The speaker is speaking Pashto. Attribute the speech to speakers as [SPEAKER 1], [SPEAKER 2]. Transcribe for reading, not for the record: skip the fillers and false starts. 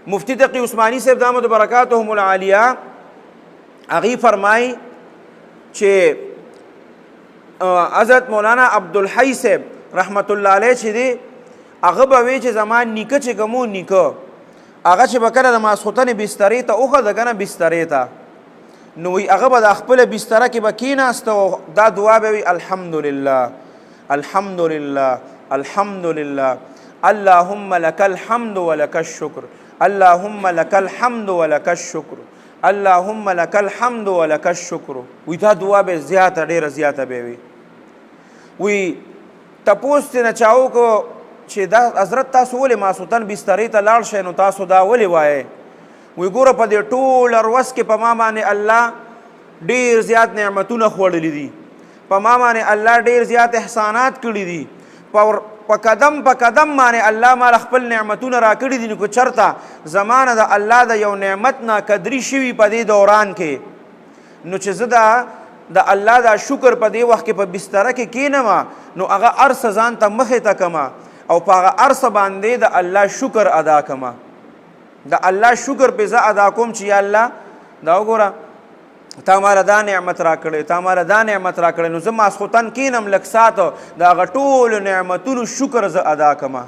[SPEAKER 1] مفتی تقی عثمانی صاحب دامت برکاتهم العالیہ اغي فرمای چې حضرت مولانا عبدالحی صاحب رحمت الله علیه چې دی هغه به وی چې زمان نیکه چې کومو نیکه هغه چې به کله د ماسخوتنې بسترې ته وخته که نه بسترې ته نو وی هغه به د خپله بستره کې به کېناسته او دا دعا به وي الحمدلله الحمدلله الحمدلله اللهم لك الحمد ولك الشكر اللهم لك الحمد ولك الشكر اللهم لك الحمد ولك الشكر وی دا دعا به زیاته ډېره زیاته به وي وی تپوس ترې نه چا وکړو چې دا حضرت تاسو ولې ماسوتن بسترې ته لاړ شئ نو تاسو دا ولې وایئ وی ګوره په دې ټول اروس کې په ما باندې الله ډېر زیات نعمتونه خوړلي دي په ما باندې الله ډېر زیات احسانات کړي دي په قدم په قدم باندې الله مال خپل نعمتونه راکړي دي نو که چرته زمانه د الله د یو نعمت نه قدري شوي په دې دوران کې نو چې زه د الله دا شکر په دې وخت کې په بستره کې کینم نو هغه هر څه ځان ته مخې ته کمه او په هغه هر څه باندې د الله شکر ادا کمه د الله شکر پې زه ادا کوم چې یا الله دا وګوره تا ماله دا نعمت راکړی تا ماله دا نعمت راکړی نو زه ماسخوتن کینم لږ ساعت د هغه ټولو نعمتونو شکر زه ادا کمه